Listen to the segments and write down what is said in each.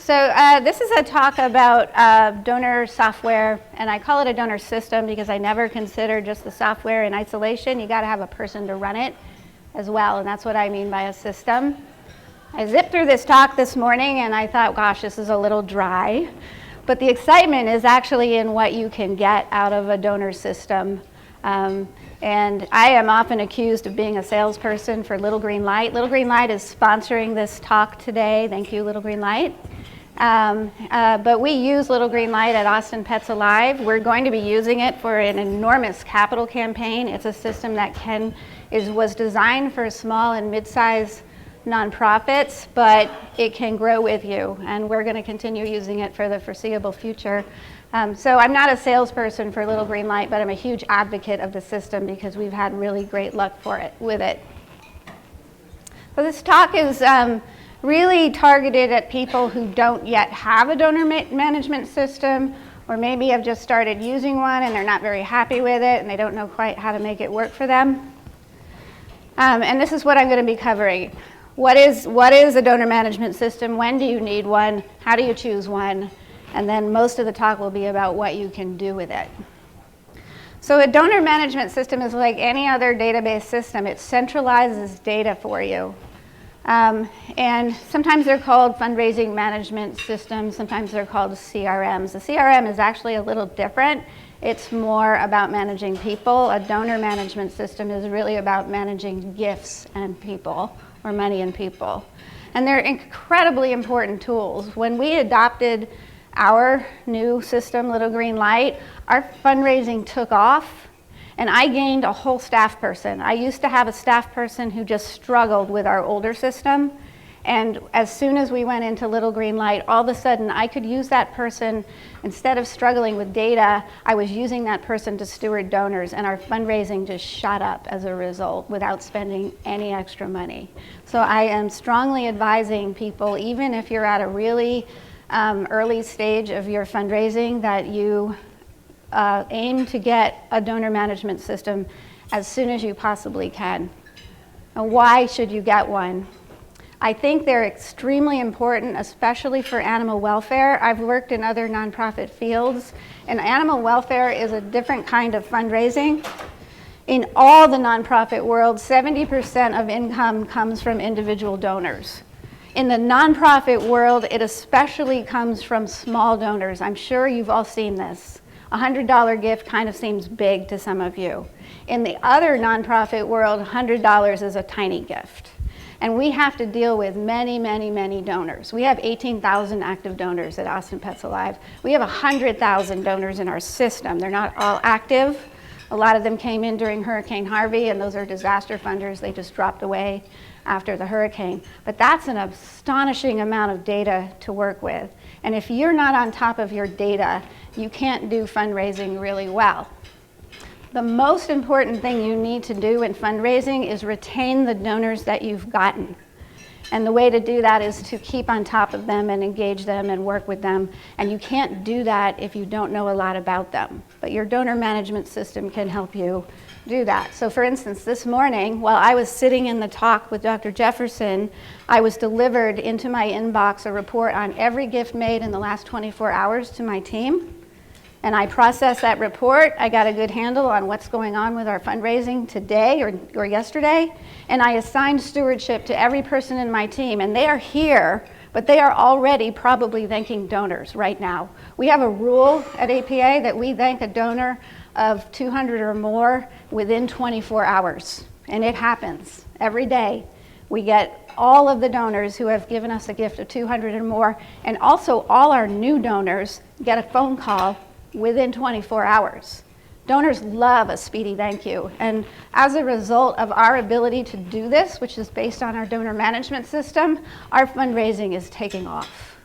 This is a talk about donor software, and I call it a donor system because I never consider just the software in isolation. You got to have a person to run it as well, and that's what I mean by a system. I zipped through this talk this morning and I thought, gosh, this is a little dry, but the excitement is actually in what you can get out of a donor system. And I am often accused of being a salesperson for Little Green Light. Little Green Light is sponsoring this talk today. Thank you, Little Green Light. But we use Little Green Light at Austin Pets Alive. We're going to be using it for an enormous capital campaign. It's a system that was designed for small and mid-sized nonprofits, but it can grow with you, and we're going to continue using it for the foreseeable future. So I'm not a salesperson for Little Green Light, but I'm a huge advocate of the system because we've had really great luck with it. So this talk is really targeted at people who don't yet have a donor management system, or maybe have just started using one and they're not very happy with it and they don't know quite how to make it work for them. And this is what I'm going to be covering. What is a donor management system? When do you need one? How do you choose one? And then most of the talk will be about what you can do with it. So a donor management system is like any other database system. It centralizes data for you. And sometimes they're called fundraising management systems, sometimes they're called CRMs. The CRM is actually a little different. It's more about managing people. A donor management system is really about managing gifts and people, or money and people. And they're incredibly important tools. When we adopted our new system, Little Green Light, our fundraising took off, and I gained a whole staff person. I used to have a staff person who just struggled with our older system, and as soon as we went into Little Green Light, all of a sudden I could use that person. Instead of struggling with data, I was using that person to steward donors, and our fundraising just shot up as a result without spending any extra money. So I am strongly advising people, even if you're at a really early stage of your fundraising, that you aim to get a donor management system as soon as you possibly can. And why should you get one? I think they're extremely important, especially for animal welfare. I've worked in other nonprofit fields, and animal welfare is a different kind of fundraising. In all the nonprofit world, 70% of income comes from individual donors. In the nonprofit world, it especially comes from small donors. I'm sure you've all seen this. A $100 gift kind of seems big to some of you. In the other nonprofit world, $100 is a tiny gift. And we have to deal with many, many, many donors. We have 18,000 active donors at Austin Pets Alive. We have 100,000 donors in our system. They're not all active. A lot of them came in during Hurricane Harvey, and those are disaster funders. They just dropped away after the hurricane. But that's an astonishing amount of data to work with. And if you're not on top of your data, you can't do fundraising really well. The most important thing you need to do in fundraising is retain the donors that you've gotten. And the way to do that is to keep on top of them and engage them and work with them. And you can't do that if you don't know a lot about them. But your donor management system can help you do that. So for instance, this morning, while I was sitting in the talk with Dr. Jefferson, I was delivered into my inbox a report on every gift made in the last 24 hours to my team. And I processed that report. I got a good handle on what's going on with our fundraising today or yesterday. And I assigned stewardship to every person in my team. And they are here, but they are already probably thanking donors right now. We have a rule at APA that we thank a donor of 200 or more within 24 hours. And it happens every day. We get all of the donors who have given us a gift of 200 or more, and also all our new donors get a phone call within 24 hours. Donors love a speedy thank you. And as a result of our ability to do this, which is based on our donor management system, our fundraising is taking off.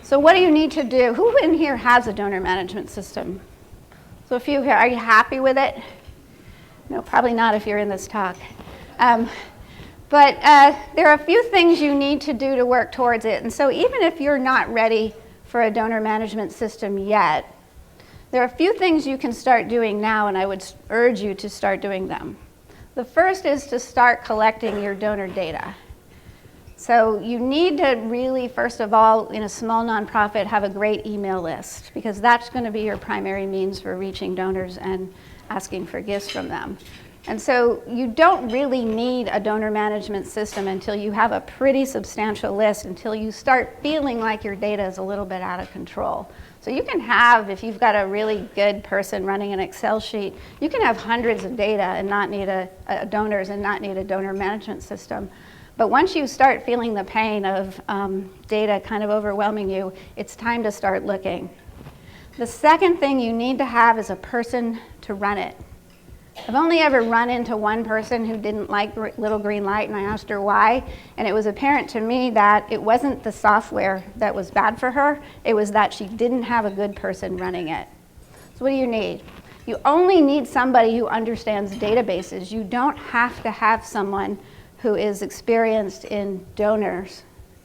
So what do you need to do? Who in here has a donor management system? So a few here. Are you happy with it? No, probably not if you're in this talk. But there are a few things you need to do to work towards it. And so even if you're not ready for a donor management system yet, there are a few things you can start doing now, and I would urge you to start doing them. The first is to start collecting your donor data. So you need to really, first of all, in a small nonprofit, have a great email list, because that's going to be your primary means for reaching donors and asking for gifts from them. And so you don't really need a donor management system until you have a pretty substantial list, until you start feeling like your data is a little bit out of control. So you can have, if you've got a really good person running an Excel sheet, you can have hundreds of data and not need donors and not need a donor management system. But once you start feeling the pain of data kind of overwhelming you, it's time to start looking. The second thing you need to have is a person to run it. I've only ever run into one person who didn't like Little Green Light, and I asked her why, and it was apparent to me that it wasn't the software that was bad for her, it was that she didn't have a good person running it. So what do you need? You only need somebody who understands databases. You don't have to have someone who is experienced in donor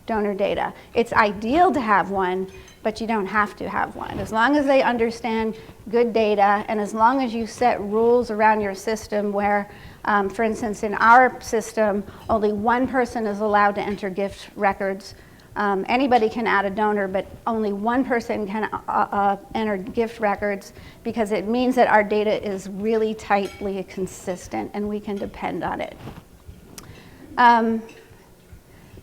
data. It's ideal to have one, but you don't have to have one. As long as they understand good data, and as long as you set rules around your system where, for instance, in our system, only one person is allowed to enter gift records. Anybody can add a donor, but only one person can enter gift records, because it means that our data is really tightly consistent and we can depend on it.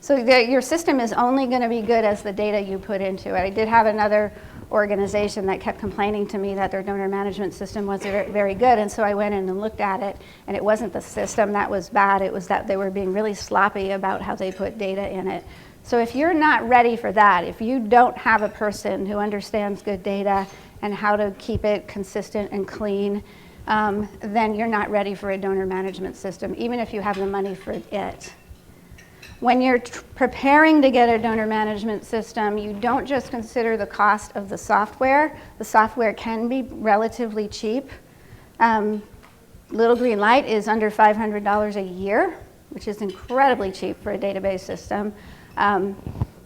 So your system is only going to be good as the data you put into it. I did have another organization that kept complaining to me that their donor management system wasn't very good, and so I went in and looked at it, and it wasn't the system that was bad, it was that they were being really sloppy about how they put data in it. So if you're not ready for that, if you don't have a person who understands good data and how to keep it consistent and clean, then you're not ready for a donor management system, even if you have the money for it. When you're preparing to get a donor management system, you don't just consider the cost of the software. The software can be relatively cheap. Little Green Light is under $500 a year, which is incredibly cheap for a database system.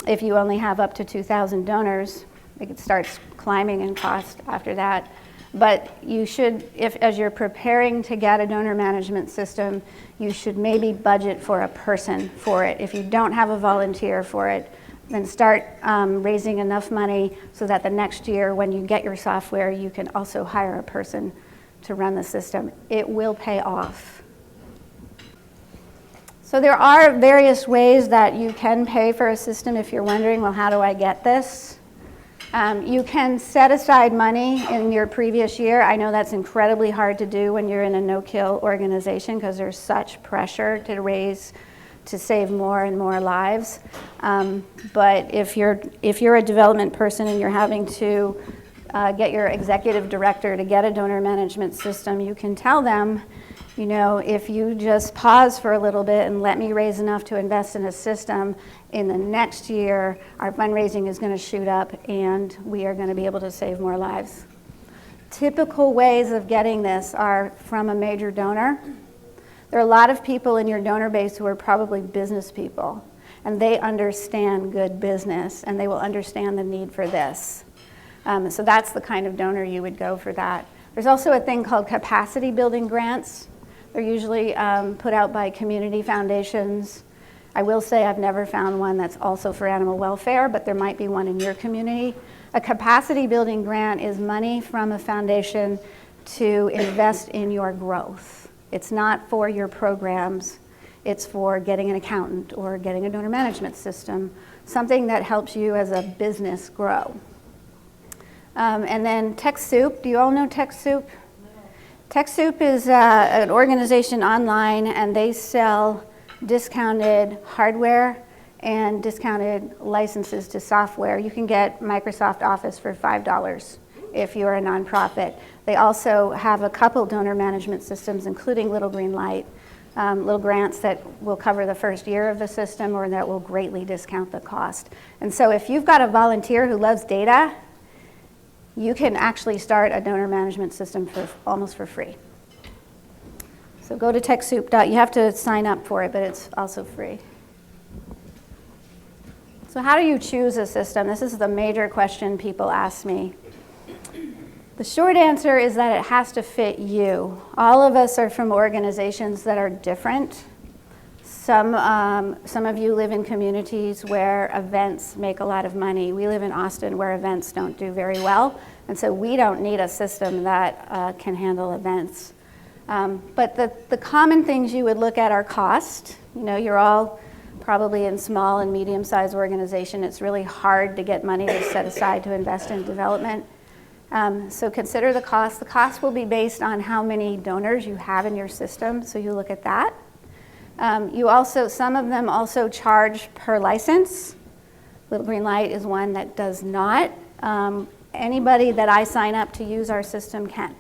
If you only have up to 2,000 donors, it starts climbing in cost after that. But you should, as you're preparing to get a donor management system, you should maybe budget for a person for it. If you don't have a volunteer for it, then start raising enough money so that the next year when you get your software, you can also hire a person to run the system. It will pay off. So there are various ways that you can pay for a system if you're wondering, well, how do I get this? You can set aside money in your previous year. I know that's incredibly hard to do when you're in a no-kill organization, because there's such pressure to save more and more lives. But if you're a development person and you're having to get your executive director to get a donor management system, you can tell them, you know, if you just pause for a little bit and let me raise enough to invest in a system, in the next year, our fundraising is going to shoot up and we are going to be able to save more lives. Typical ways of getting this are from a major donor. There are a lot of people in your donor base who are probably business people, and they understand good business and they will understand the need for this. So that's the kind of donor you would go for that. There's also a thing called capacity building grants. They're usually put out by community foundations. I will say I've never found one that's also for animal welfare, but there might be one in your community. A capacity building grant is money from a foundation to invest in your growth. It's not for your programs. It's for getting an accountant or getting a donor management system, something that helps you as a business grow. And then TechSoup. Do you all know TechSoup? TechSoup is an organization online, and they sell discounted hardware and discounted licenses to software. You can get Microsoft Office for $5 if you're a nonprofit. They also have a couple donor management systems, including Little Green Light, little grants that will cover the first year of the system or that will greatly discount the cost. And so if you've got a volunteer who loves data, you can actually start a donor management system for almost for free. So go to TechSoup. You have to sign up for it, but it's also free. So how do you choose a system? This is the major question people ask me. The short answer is that it has to fit you. All of us are from organizations that are different. Some of you live in communities where events make a lot of money. We live in Austin where events don't do very well, and so we don't need a system that can handle events. But the common things you would look at are cost. You know, you're all probably in small and medium-sized organization. It's really hard to get money to set aside to invest in development. So consider the cost. The cost will be based on how many donors you have in your system, so you look at that. Some of them also charge per license. Little Green Light is one that does not. Anybody that I sign up to use our system can,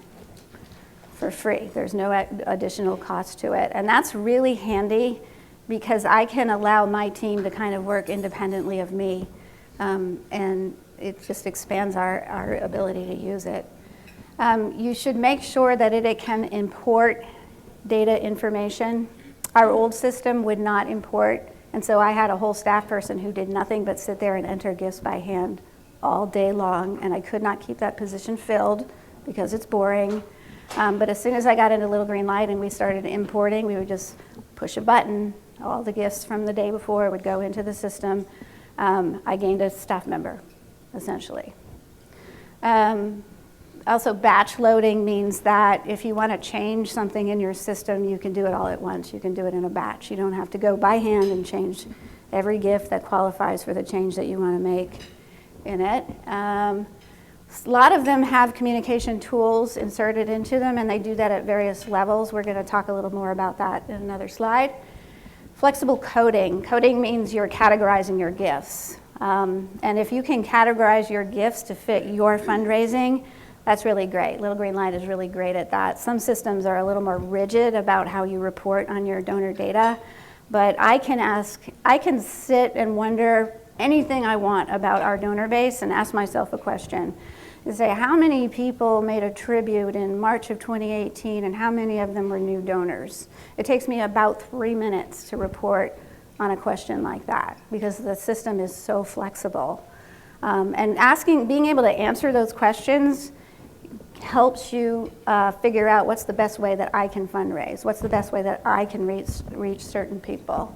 for free. There's no additional cost to it. And that's really handy because I can allow my team to kind of work independently of me. And it just expands our ability to use it. You should make sure that it can import data information. Our old system would not import, and so I had a whole staff person who did nothing but sit there and enter gifts by hand all day long, and I could not keep that position filled because it's boring. But as soon as I got into Little Green Light and we started importing, we would just push a button. All the gifts from the day before would go into the system. I gained a staff member, essentially. Also, batch loading means that if you want to change something in your system, you can do it all at once. You can do it in a batch. You don't have to go by hand and change every gift that qualifies for the change that you want to make in it. A lot of them have communication tools inserted into them, and they do that at various levels. We're going to talk a little more about that in another slide. Flexible coding. Coding means you're categorizing your gifts. And if you can categorize your gifts to fit your fundraising, that's really great. Little Green Light is really great at that. Some systems are a little more rigid about how you report on your donor data, but I can sit and wonder anything I want about our donor base and ask myself a question and say, how many people made a tribute in March of 2018 and how many of them were new donors? It takes me about 3 minutes to report on a question like that because the system is so flexible. And being able to answer those questions helps you figure out what's the best way that I can fundraise, what's the best way that I can reach certain people.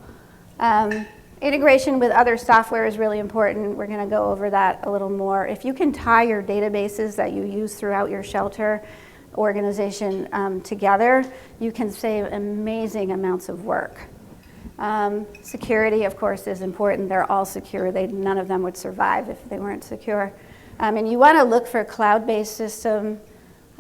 Integration with other software is really important. We're going to go over that a little more. If you can tie your databases that you use throughout your shelter organization together, you can save amazing amounts of work. Security, of course, is important. They're all secure. None of them would survive if they weren't secure. And you want to look for a cloud-based system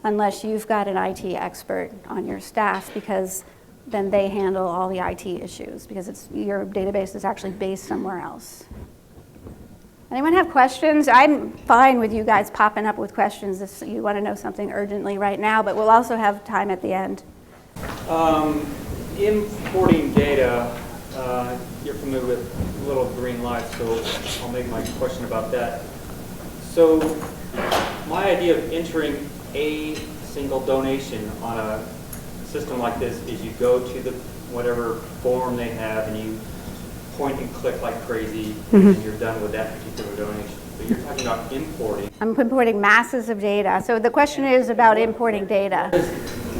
unless you've got an IT expert on your staff, because then they handle all the IT issues because your database is actually based somewhere else. Anyone have questions? I'm fine with you guys popping up with questions if you want to know something urgently right now, but we'll also have time at the end. Importing data, you're familiar with Little Green Light, so I'll make my question about that. So my idea of entering a single donation on a system like this is you go to the whatever form they have and you point and click like crazy, and you're done with that particular donation. But you're talking about importing. I'm importing masses of data. So the question is about importing data.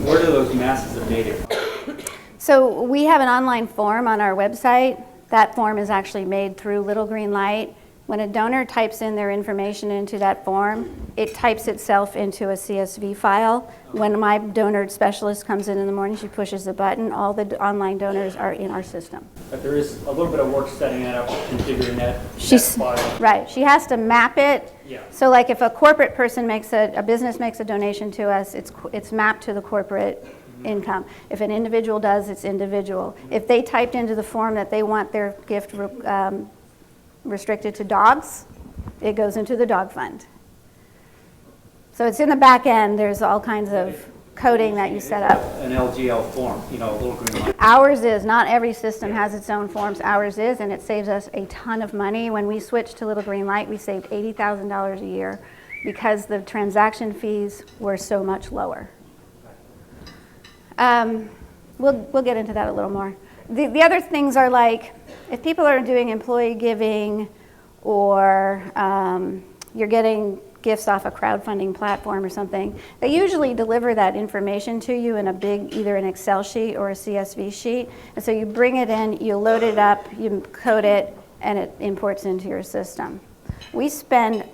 Where do those masses of data come? So we have an online form on our website. That form is actually made through Little Green Light. When a donor types in their information into that form, it types itself into a CSV file. When my donor specialist comes in the morning, she pushes a button, all the online donors are in our system. But there is a little bit of work setting that up, configuring that file. Right, she has to map it. Yeah. So like if a corporate person a business makes a donation to us, it's mapped to the corporate income. If an individual does, it's individual. If they typed into the form that they want their gift restricted to dogs, it goes into the dog fund. So it's in the back end. There's all kinds of coding that you set up. An LGL form, Little Green Light. Ours is. Not every system has its own forms. Ours is, and it saves us a ton of money. When we switched to Little Green Light, we saved $80,000 a year because the transaction fees were so much lower. We'll get into that a little more. The other things are like, if people are doing employee giving or you're getting gifts off a crowdfunding platform or something, they usually deliver that information to you in a big, either an Excel sheet or a CSV sheet. And so you bring it in, you load it up, you code it, and it imports into your system. We spend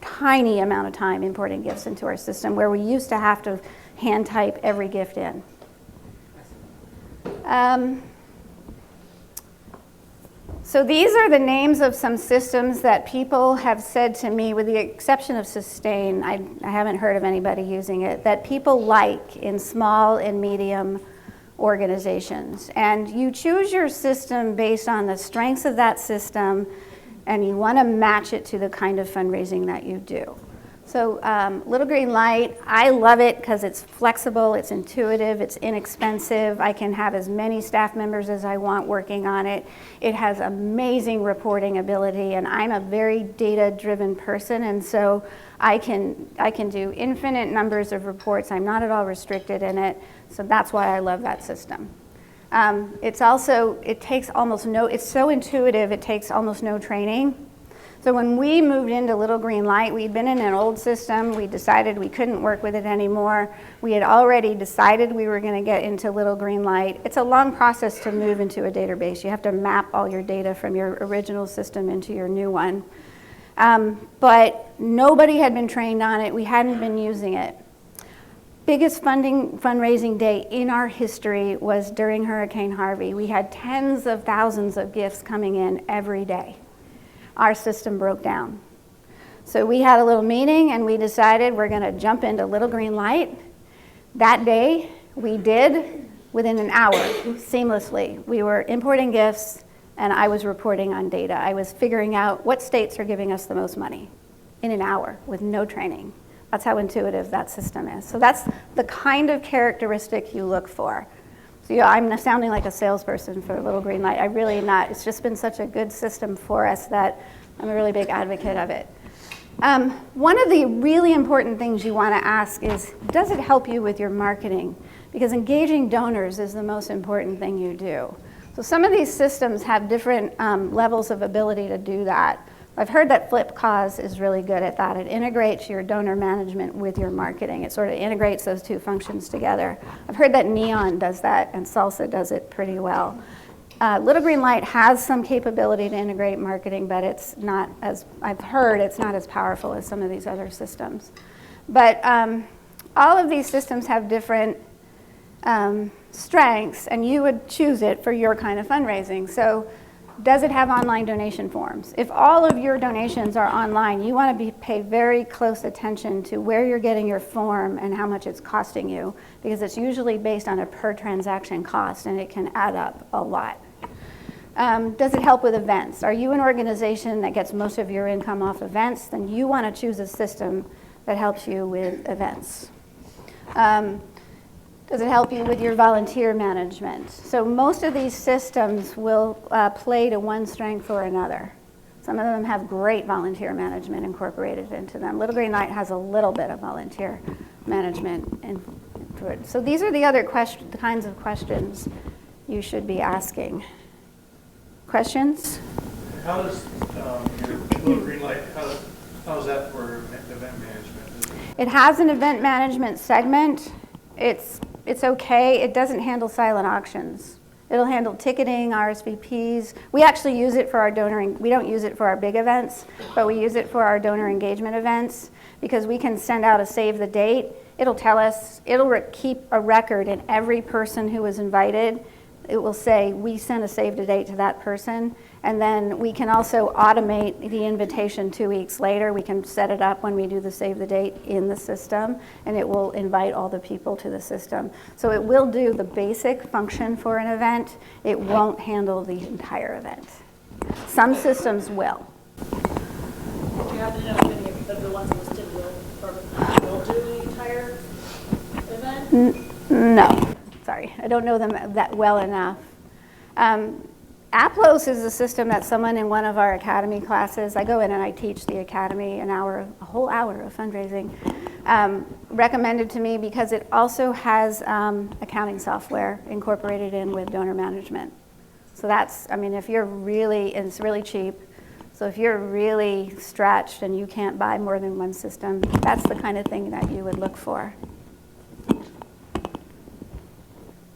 tiny amount of time importing gifts into our system where we used to have to hand type every gift in. So these are the names of some systems that people have said to me, with the exception of Sustain, I haven't heard of anybody using it, that people like in small and medium organizations. And you choose your system based on the strengths of that system, and you want to match it to the kind of fundraising that you do. So Little Green Light, I love it because it's flexible, it's intuitive, it's inexpensive. I can have as many staff members as I want working on it. It has amazing reporting ability, and I'm a very data-driven person, and so I can do infinite numbers of reports. I'm not at all restricted in it, so that's why I love that system. It's so intuitive, it takes almost no training. So when we moved into Little Green Light, we'd been in an old system. We decided we couldn't work with it anymore. We had already decided we were going to get into Little Green Light. It's a long process to move into a database. You have to map all your data from your original system into your new one. But nobody had been trained on it. We hadn't been using it. Biggest fundraising day in our history was during Hurricane Harvey. We had tens of thousands of gifts coming in every day. Our system broke down. So we had a little meeting and we decided we're going to jump into Little Green Light. That day, we did within an hour, seamlessly. We were importing gifts and I was reporting on data. I was figuring out what states are giving us the most money in an hour with no training. That's how intuitive that system is. So that's the kind of characteristic you look for. So I'm sounding like a salesperson for Little Green Light. I really am not. It's just been such a good system for us that I'm a really big advocate of it. One of the really important things you want to ask is, does it help you with your marketing? Because engaging donors is the most important thing you do. So some of these systems have different levels of ability to do that. I've heard that FlipCause is really good at that. It integrates your donor management with your marketing. It sort of integrates those two functions together. I've heard that Neon does that and Salsa does it pretty well. Little Green Light has some capability to integrate marketing, but it's not as, I've heard, it's not as powerful as some of these other systems. But all of these systems have different strengths, and you would choose it for your kind of fundraising. So does it have online donation forms? If all of your donations are online, you want to pay very close attention to where you're getting your form and how much it's costing you, because it's usually based on a per transaction cost and it can add up a lot. Does it help with events? Are you an organization that gets most of your income off events? Then you want to choose a system that helps you with events. Does it help you with your volunteer management? So most of these systems will play to one strength or another. Some of them have great volunteer management incorporated into them. Little Green Light has a little bit of volunteer management into it. So these are the other the kinds of questions you should be asking. Questions? How does your Little Green Light, how is that for event management? It has an event management segment. It's okay. It doesn't handle silent auctions. It'll handle ticketing, RSVPs. We actually use it for our we don't use it for our big events, but we use it for our donor engagement events because we can send out a save the date. It'll tell us, it'll keep a record in every person who was invited. It will say, we sent a save the date to that person. And then we can also automate the invitation 2 weeks later. We can set it up when we do the save the date in the system, and it will invite all the people to the system. So it will do the basic function for an event. It won't handle the entire event. Some systems will. Do you happen to know if any of the ones listed will do the entire event? No, sorry, I don't know them that well enough. Aplos is a system that someone in one of our academy classes, I go in and I teach the academy a whole hour of fundraising, recommended to me because it also has accounting software incorporated in with donor management. So that's, I mean, if you're really, and it's really cheap, So if you're really stretched and you can't buy more than one system, that's the kind of thing that you would look for.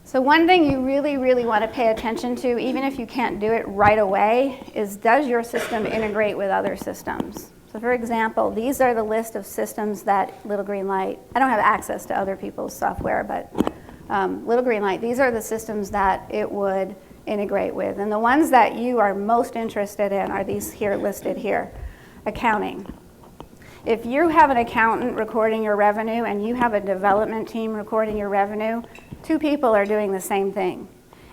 So one thing you really, really want to pay attention to, even if you can't do it right away, is does your system integrate with other systems? So for example, these are the list of systems that Little Green Light, I don't have access to other people's software, but Little Green Light, these are the systems that it would integrate with. And the ones that you are most interested in are these here listed here. Accounting. If you have an accountant recording your revenue and you have a development team recording your revenue, two people are doing the same thing.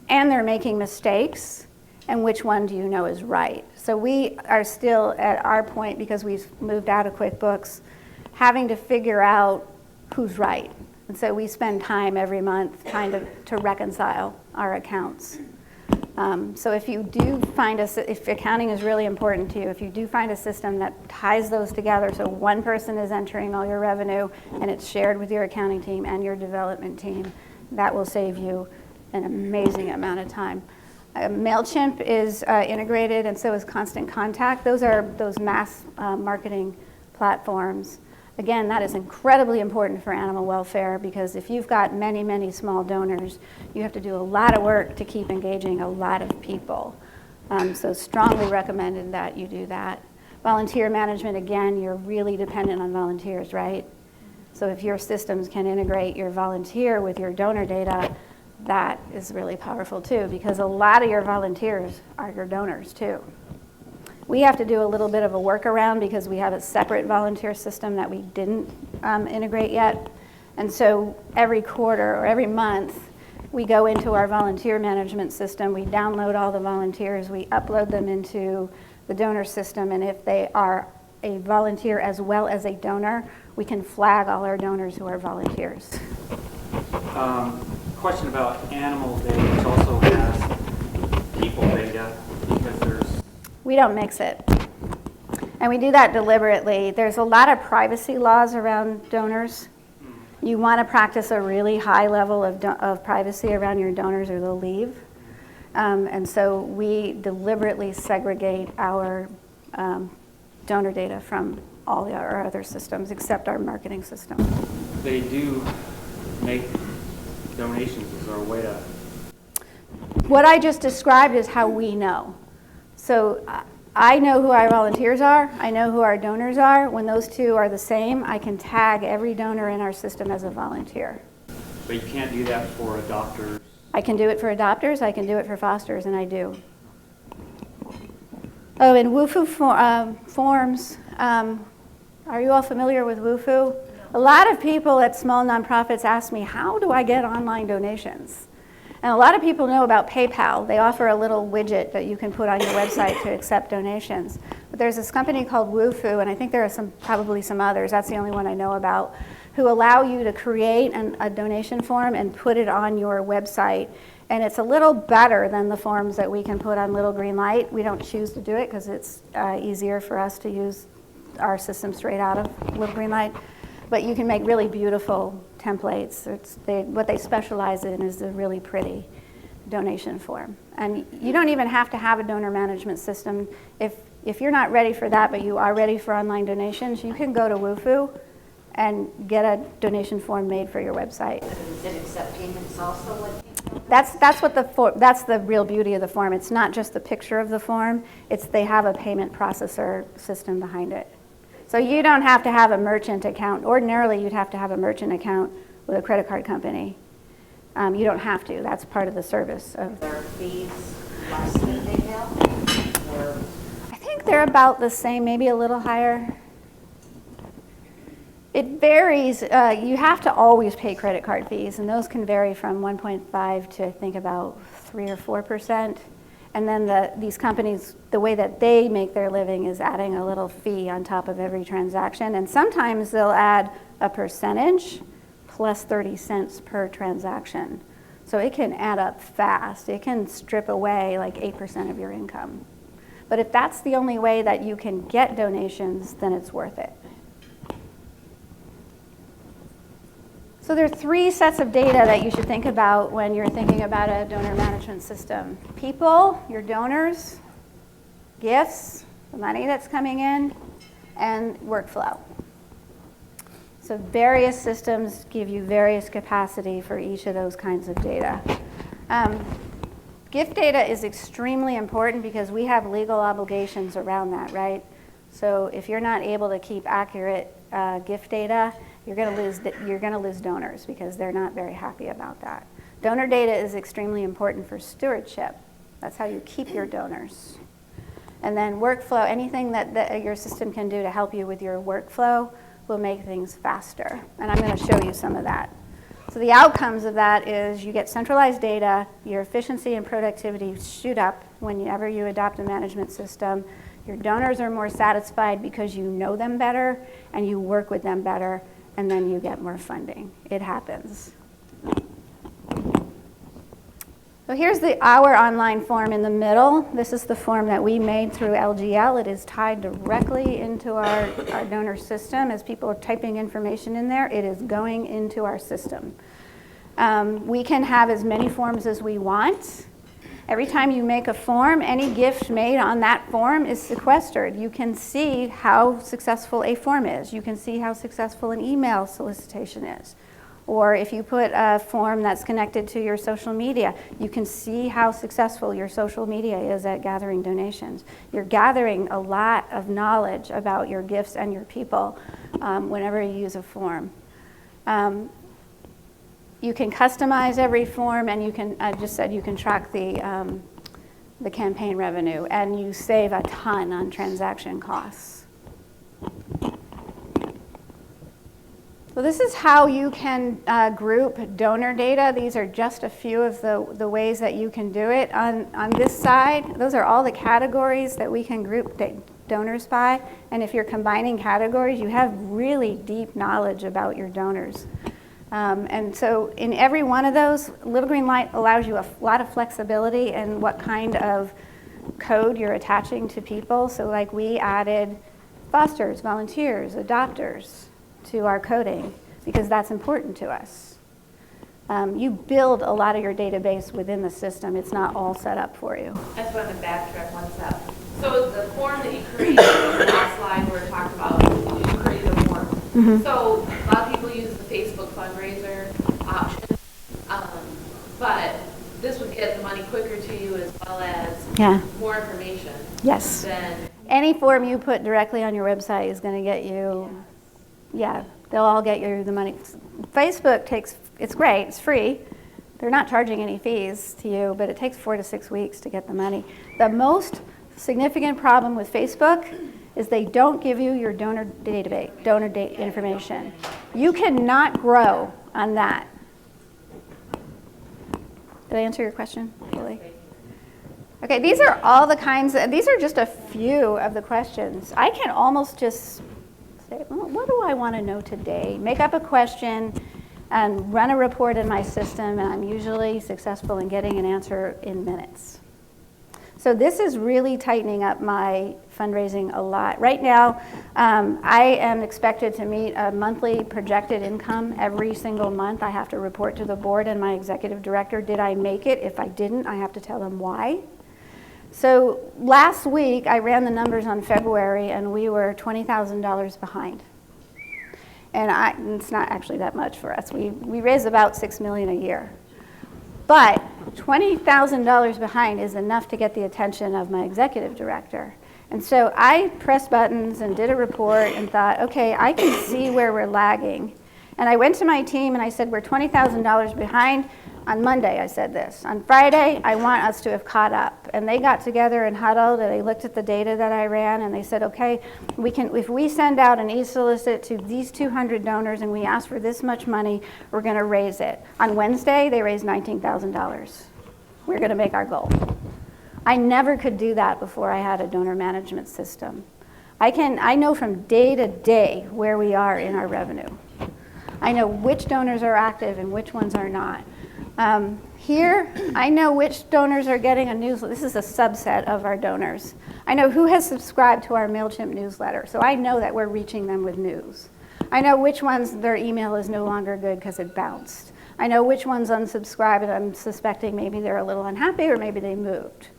And they're making mistakes, and which one do you know is right? So we are still at our point, because we've moved out of QuickBooks, having to figure out who's right. And so we spend time every month trying to reconcile our accounts. So if you do find if accounting is really important to you, if you do find a system that ties those together, so one person is entering all your revenue and it's shared with your accounting team and your development team, that will save you an amazing amount of time. MailChimp is integrated, and so is Constant Contact. Those are those mass marketing platforms. Again, that is incredibly important for animal welfare, because if you've got many, many small donors, you have to do a lot of work to keep engaging a lot of people. So strongly recommended that you do that. Volunteer management, again, you're really dependent on volunteers, right? So if your systems can integrate your volunteer with your donor data, that is really powerful too, because a lot of your volunteers are your donors too. We have to do a little bit of a workaround because we have a separate volunteer system that we didn't integrate yet. And so every quarter or every month, we go into our volunteer management system, we download all the volunteers, we upload them into the donor system, and if they are a volunteer as well as a donor, we can flag all our donors who are volunteers. Question about animal data, which also has people data, because there's... We don't mix it. And we do that deliberately. There's a lot of privacy laws around donors. You want to practice a really high level of privacy around your donors or they'll leave. And so we deliberately segregate our donor data from all our other systems except our marketing system. They do make donations as our way to... What I just described is how we know. So I know who our volunteers are. I know who our donors are. When those two are the same, I can tag every donor in our system as a volunteer. But you can't do that for adopters? I can do it for adopters. I can do it for fosters, and I do. Oh, and WUFU forms. Are you all familiar with WUFU? A lot of people at small nonprofits ask me, how do I get online donations? And a lot of people know about PayPal. They offer a little widget that you can put on your website to accept donations. But there's this company called WUFU, and I think there are probably some others, that's the only one I know about, who allow you to create a donation form and put it on your website. And it's a little better than the forms that we can put on Little Green Light. We don't choose to do it because it's easier for us to use our system straight out of Little Green Light. But you can make really beautiful templates. What they specialize in is a really pretty donation form. And you don't even have to have a donor management system. If you're not ready for that, but you are ready for online donations, you can go to WUFU and get a donation form made for your website. Does it accept payments also? That's the real beauty of the form. It's not just the picture of the form. They have a payment processor system behind it. So you don't have to have a merchant account. Ordinarily, you'd have to have a merchant account with a credit card company. You don't have to. That's part of the service. Are their fees less than PayPal? Or? I think they're about the same, maybe a little higher. It varies. You have to always pay credit card fees, and those can vary from 1.5 to I think about 3 or 4%. And then these companies, the way that they make their living is adding a little fee on top of every transaction. And sometimes they'll add a percentage plus 30 cents per transaction. So it can add up fast. It can strip away like 8% of your income. But if that's the only way that you can get donations, then it's worth it. So there are 3 sets of data that you should think about when you're thinking about a donor management system. People, your donors, gifts, the money that's coming in, and workflow. So various systems give you various capacity for each of those kinds of data. Gift data is extremely important because we have legal obligations around that, right? So if you're not able to keep accurate gift data, you're going to lose donors because they're not very happy about that. Donor data is extremely important for stewardship. That's how you keep your donors. And then workflow, anything that your system can do to help you with your workflow will make things faster. And I'm going to show you some of that. So the outcomes of that is you get centralized data, your efficiency and productivity shoot up whenever you adopt a management system. Your donors are more satisfied because you know them better and you work with them better, and then you get more funding. It happens. So here's our online form in the middle. This is the form that we made through LGL. It is tied directly into our donor system. As people are typing information in there, it is going into our system. We can have as many forms as we want. Every time you make a form, any gift made on that form is sequestered. You can see how successful a form is. You can see how successful an email solicitation is. Or if you put a form that's connected to your social media, you can see how successful your social media is at gathering donations. You're gathering a lot of knowledge about your gifts and your people whenever you use a form. You can customize every form, and you can, I just said, you can track the campaign revenue, and you save a ton on transaction costs. So this is how you can group donor data. These are just a few of the ways that you can do it. On this side, those are all the categories that we can group donors by. And if you're combining categories, you have really deep knowledge about your donors. And so in every one of those, Little Green Light allows you a lot of flexibility in what kind of code you're attaching to people. So like we added fosters, volunteers, adopters to our coding because that's important to us. You build a lot of your database within the system. It's not all set up for you. I just wanted to backtrack one step. So the form that you created, the last slide where it talked about you created a form. Mm-hmm. So a lot of people use the Facebook fundraiser option, but this would get the money quicker to you as well as more information. Yes. Than any form you put directly on your website is going to get you. Yeah, they'll all get you the money. Facebook it's great, it's free. They're not charging any fees to you, but it takes 4 to 6 weeks to get the money. The most significant problem with Facebook is they don't give you your donor database, information. You cannot grow on that. Did I answer your question, Julie? Okay, these are all the kinds these are just a few of the questions. I can almost just say, well, what do I want to know today? Make up a question and run a report in my system, and I'm usually successful in getting an answer in minutes. So this is really tightening up my fundraising a lot. Right now, I am expected to meet a monthly projected income every single month. I have to report to the board and my executive director, did I make it? If I didn't, I have to tell them why. So last week, I ran the numbers on February, and we were $20,000 behind. And it's not actually that much for us. We raise about $6 million a year. But $20,000 behind is enough to get the attention of my executive director. And so I pressed buttons and did a report and thought, okay, I can see where we're lagging. And I went to my team and I said, we're $20,000 behind. On Monday, I said this. On Friday, I want us to have caught up. And they got together and huddled, and they looked at the data that I ran, and they said, okay, if we send out an e-solicit to these 200 donors and we ask for this much money, we're going to raise it. On Wednesday, they raised $19,000. We're going to make our goal. I never could do that before I had a donor management system. I know from day to day where we are in our revenue. I know which donors are active and which ones are not. Here, I know which donors are getting a newsletter. This is a subset of our donors. I know who has subscribed to our MailChimp newsletter, so I know that we're reaching them with news. I know which ones their email is no longer good because it bounced. I know which ones unsubscribed, and I'm suspecting maybe they're a little unhappy or maybe they moved.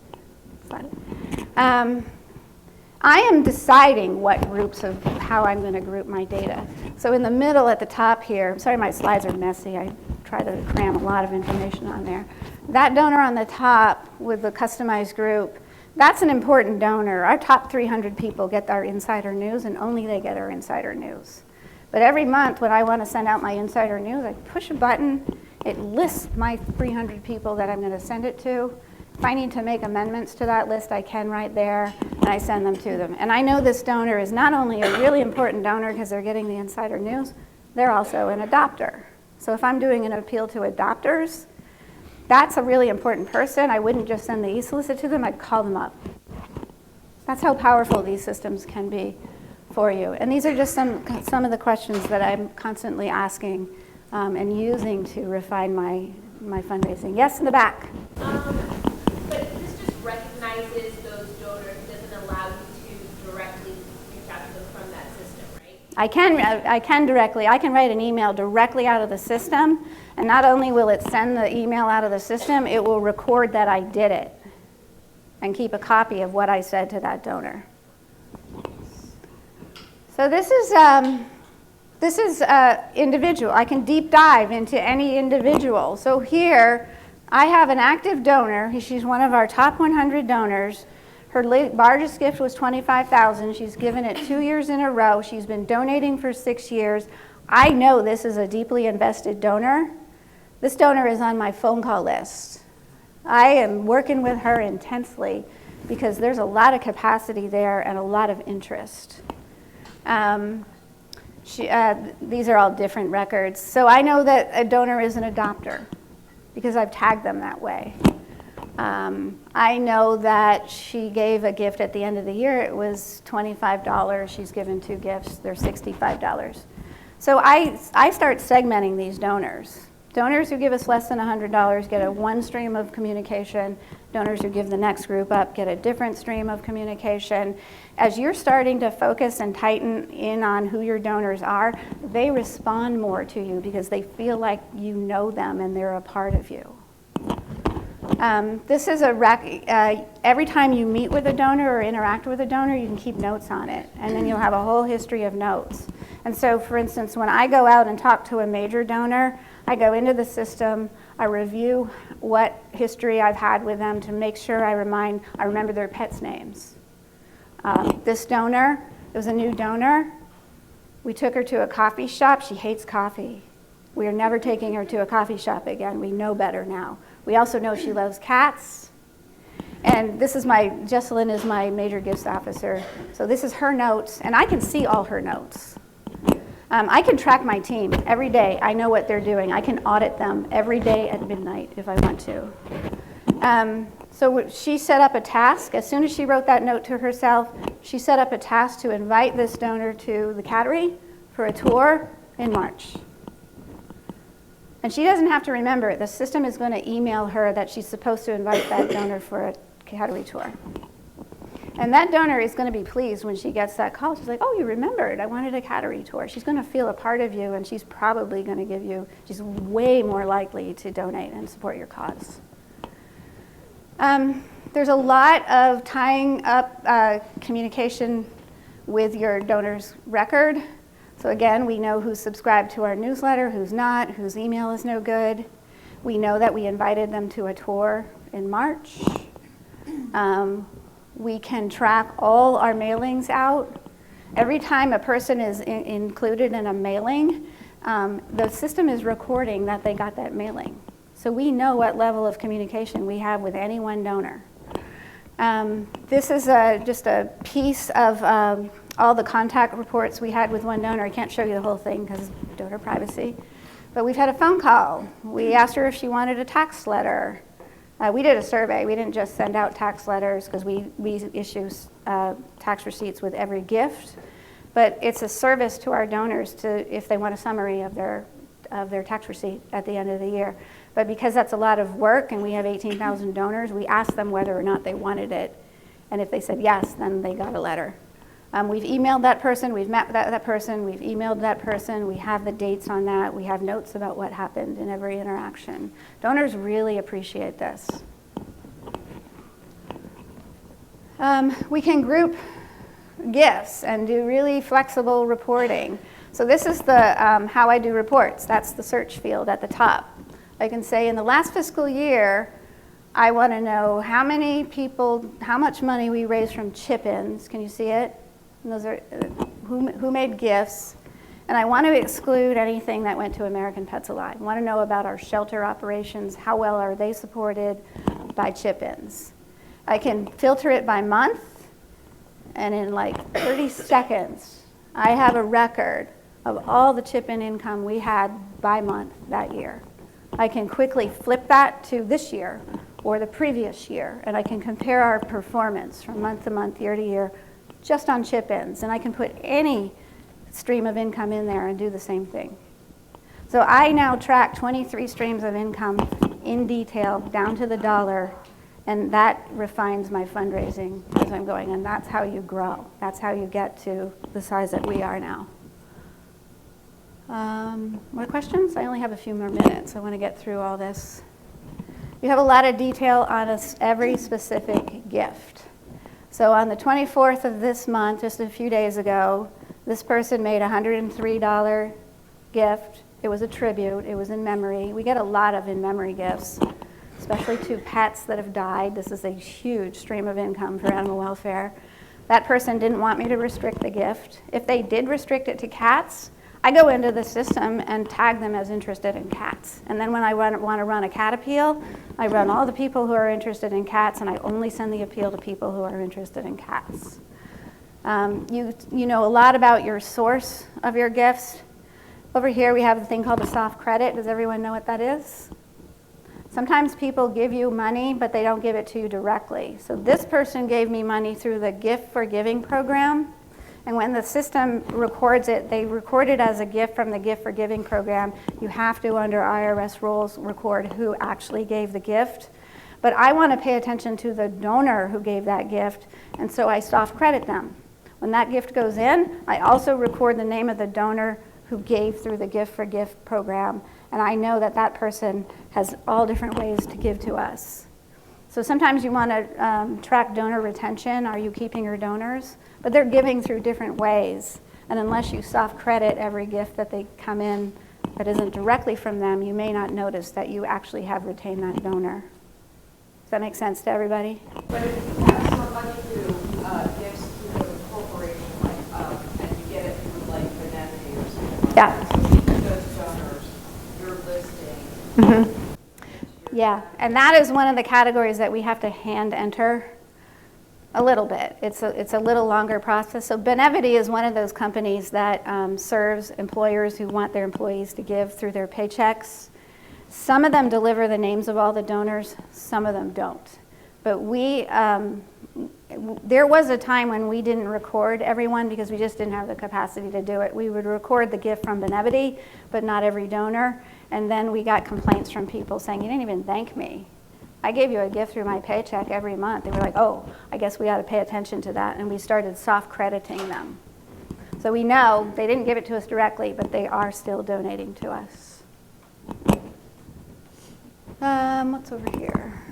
I am deciding what groups of how I'm going to group my data. So in the middle at the top here, sorry my slides are messy. I try to cram a lot of information on there. That donor on the top with the customized group, that's an important donor. Our top 300 people get our insider news, and only they get our insider news. But every month when I want to send out my insider news, I push a button. It lists my 300 people that I'm going to send it to. If I need to make amendments to that list, I can right there, and I send them to them. And I know this donor is not only a really important donor because they're getting the insider news, they're also an adopter. So if I'm doing an appeal to adopters, that's a really important person. I wouldn't just send the e-solicit to them, I'd call them up. That's how powerful these systems can be for you. And these are just some of the questions that I'm constantly asking and using to refine my fundraising. Yes, in the back. But this just recognizes those donors. It doesn't allow you to directly reach out to them from that system, right? I can directly. I can write an email directly out of the system, and not only will it send the email out of the system, it will record that I did it and keep a copy of what I said to that donor. So this is individual. I can deep dive into any individual. So here, I have an active donor. She's one of our top 100 donors. Her largest gift was $25,000. She's given it 2 years in a row. She's been donating for 6 years. I know this is a deeply invested donor. This donor is on my phone call list. I am working with her intensely because there's a lot of capacity there and a lot of interest. These are all different records. So I know that a donor is an adopter because I've tagged them that way. I know that she gave a gift at the end of the year. It was $25. She's given 2 gifts. They're $65. So I start segmenting these donors. Donors who give us less than $100 get a one stream of communication. Donors who give the next group up get a different stream of communication. As you're starting to focus and tighten in on who your donors are, they respond more to you because they feel like you know them and they're a part of you. This is every time you meet with a donor or interact with a donor, you can keep notes on it, and then you'll have a whole history of notes. And so, for instance, when I go out and talk to a major donor, I go into the system, I review what history I've had with them to make sure I remember their pets' names. This donor, it was a new donor. We took her to a coffee shop. She hates coffee. We are never taking her to a coffee shop again. We know better now. We also know she loves cats. And this is Jesselyn is my major gifts officer. So this is her notes, and I can see all her notes. I can track my team every day. I know what they're doing. I can audit them every day at midnight if I want to. So she set up a task. As soon as she wrote that note to herself, she set up a task to invite this donor to the cattery for a tour in March. And she doesn't have to remember it. The system is going to email her that she's supposed to invite that donor for a cattery tour. And that donor is going to be pleased when she gets that call. She's like, oh, you remembered. I wanted a cattery tour. She's going to feel a part of you, and she's probably going to give you, she's way more likely to donate and support your cause. There's a lot of tying up communication with your donor's record. So again, we know who's subscribed to our newsletter, who's not, whose email is no good. We know that we invited them to a tour in March. We can track all our mailings out. Every time a person is included in a mailing, the system is recording that they got that mailing. So we know what level of communication we have with any one donor. This is just a piece of all the contact reports we had with one donor. I can't show you the whole thing because of donor privacy. But we've had a phone call. We asked her if she wanted a tax letter. We did a survey. We didn't just send out tax letters because we issue tax receipts with every gift. But it's a service to our donors if they want a summary of their tax receipt at the end of the year. But because that's a lot of work and we have 18,000 donors, we asked them whether or not they wanted it. And if they said yes, then they got a letter. We've emailed that person, we've met that person, we've emailed that person, we have the dates on that, we have notes about what happened in every interaction. Donors really appreciate this. We can group gifts and do really flexible reporting. So this is the how I do reports. That's the search field at the top. I can say in the last fiscal year, I want to know how many people, how much money we raised from chip-ins. Can you see it? And those are who made gifts. And I want to exclude anything that went to American Pets Alive. I want to know about our shelter operations. How well are they supported by chip-ins? I can filter it by month, and in like 30 seconds, I have a record of all the chip-in income we had by month that year. I can quickly flip that to this year or the previous year, and I can compare our performance from month to month, year to year, just on chip-ins. And I can put any stream of income in there and do the same thing. So I now track 23 streams of income in detail, down to the dollar, and that refines my fundraising as I'm going, and that's how you grow. That's how you get to the size that we are now. More questions? I only have a few more minutes. I want to get through all this. You have a lot of detail on every specific gift. So on the 24th of this month, just a few days ago, this person made a $103 gift. It was a tribute. It was in memory. We get a lot of in-memory gifts, especially to pets that have died. This is a huge stream of income for animal welfare. That person didn't want me to restrict the gift. If they did restrict it to cats, I go into the system and tag them as interested in cats. And then when I want to run a cat appeal, I run all the people who are interested in cats, and I only send the appeal to people who are interested in cats. You know a lot about your source of your gifts. Over here we have a thing called a soft credit. Does everyone know what that is? Sometimes people give you money, but they don't give it to you directly. So this person gave me money through the Gift for Giving program. And when the system records it, they record it as a gift from the Gift for Giving program. You have to, under IRS rules, record who actually gave the gift. But I want to pay attention to the donor who gave that gift, and so I soft credit them. When that gift goes in, I also record the name of the donor who gave through the Gift for Gift program, and I know that that person has all different ways to give to us. So sometimes you want to track donor retention. Are you keeping your donors? But they're giving through different ways. And unless you soft credit every gift that they come in that isn't directly from them, you may not notice that you actually have retained that donor. Does that make sense to everybody? But if you have somebody who gives to the corporation, and you get it through like Maddie or something, Yeah. those donors, you're listing. Mm-hmm. Yeah, and that is one of the categories that we have to hand enter a little bit. It's a little longer process. So Benevity is one of those companies that serves employers who want their employees to give through their paychecks. Some of them deliver the names of all the donors, some of them don't. But there was a time when we didn't record everyone because we just didn't have the capacity to do it. We would record the gift from Benevity, but not every donor. And then we got complaints from people saying, you didn't even thank me. I gave you a gift through my paycheck every month. They were like, oh, I guess we ought to pay attention to that. And we started soft crediting them. So we know they didn't give it to us directly, but they are still donating to us. What's over here?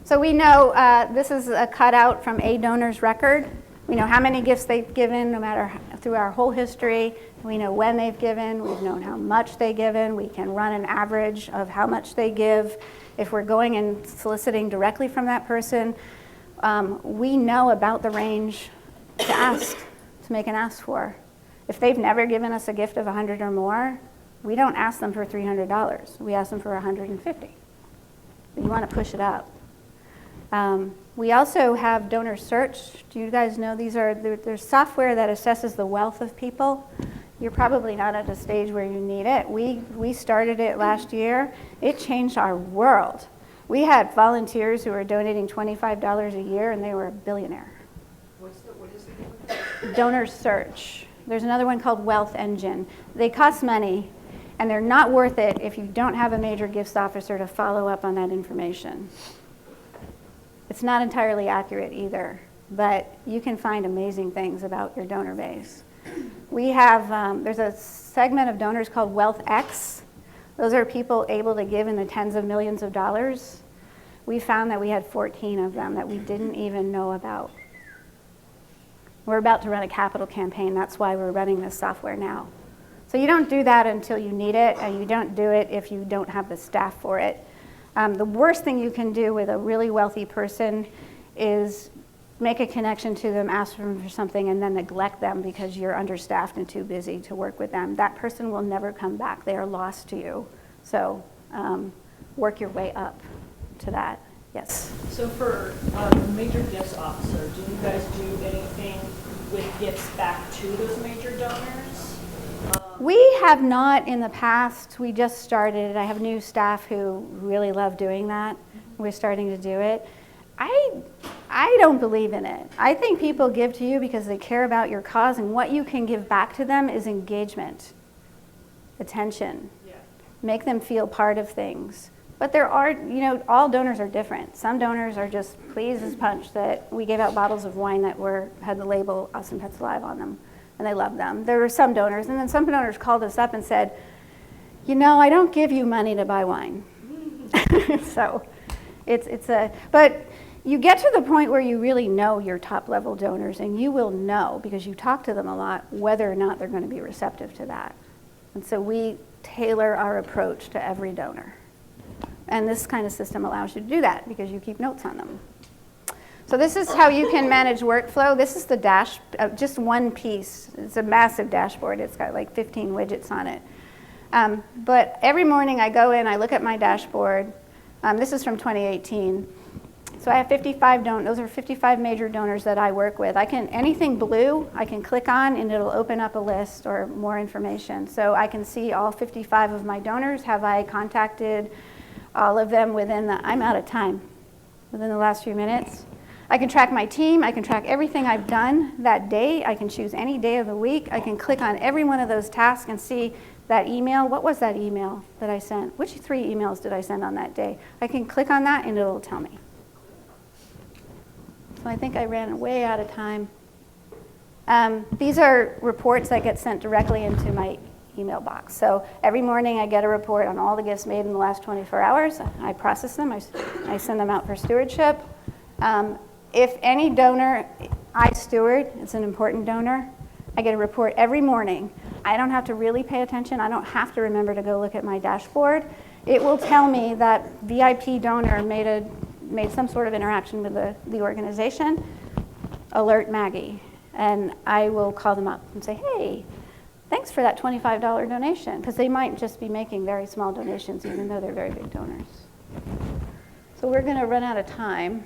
So we know this is a cutout from a donor's record. We know how many gifts they've given, no matter through our whole history. We know when they've given. We've known how much they've given. We can run an average of how much they give. If we're going and soliciting directly from that person, we know about the range to ask, to make an ask for. If they've never given us a gift of $100 or more, we don't ask them for $300. We ask them for $150. You want to push it up. We also have donor search. Do you guys know there's software that assesses the wealth of people? You're probably not at a stage where you need it. We started it last year. It changed our world. We had volunteers who were donating $25 a year, and they were a billionaire. What is it? Donor search. There's another one called Wealth Engine. They cost money, and they're not worth it if you don't have a major gifts officer to follow up on that information. It's not entirely accurate either, but you can find amazing things about your donor base. We have, there's a segment of donors called Wealth X. Those are people able to give in the tens of millions of dollars. We found that we had 14 of them that we didn't even know about. We're about to run a capital campaign. That's why we're running this software now. So you don't do that until you need it, and you don't do it if you don't have the staff for it. The worst thing you can do with a really wealthy person is make a connection to them, ask them for something, and then neglect them because you're understaffed and too busy to work with them. That person will never come back. They are lost to you. So work your way up to that. Yes? So for major gifts officer, do you guys do anything with gifts back to those major donors? We have not in the past. We just started. I have new staff who really love doing that. We're starting to do it. I don't believe in it. I think people give to you because they care about your cause, and what you can give back to them is engagement, attention. Yeah. Make them feel part of things. But there are, all donors are different. Some donors are just pleased as punch that we gave out bottles of wine that had the label Awesome Pets Alive on them, and they love them. There were some donors, and then some donors called us up and said, I don't give you money to buy wine. So but you get to the point where you really know your top level donors, and you will know, because you talk to them a lot, whether or not they're going to be receptive to that. And so we tailor our approach to every donor. And this kind of system allows you to do that because you keep notes on them. So this is how you can manage workflow. This is the just one piece. It's a massive dashboard. It's got like 15 widgets on it. But every morning I go in, I look at my dashboard. This is from 2018. So I have 55 donors. Those are 55 major donors that I work with. Anything blue, I can click on and it'll open up a list or more information. So I can see all 55 of my donors. Have I contacted all of them I'm out of time, within the last few minutes? I can track my team. I can track everything I've done that day. I can choose any day of the week. I can click on every one of those tasks and see that email. What was that email that I sent? Which 3 emails did I send on that day? I can click on that and it'll tell me. So I think I ran way out of time. These are reports that get sent directly into my email box. So every morning I get a report on all the gifts made in the last 24 hours. I process them. I send them out for stewardship. If any donor I steward, it's an important donor, I get a report every morning. I don't have to really pay attention. I don't have to remember to go look at my dashboard. It will tell me that VIP donor made some sort of interaction with the organization. Alert Maggie. And I will call them up and say, hey, thanks for that $25 donation, because they might just be making very small donations even though they're very big donors. So we're going to run out of time.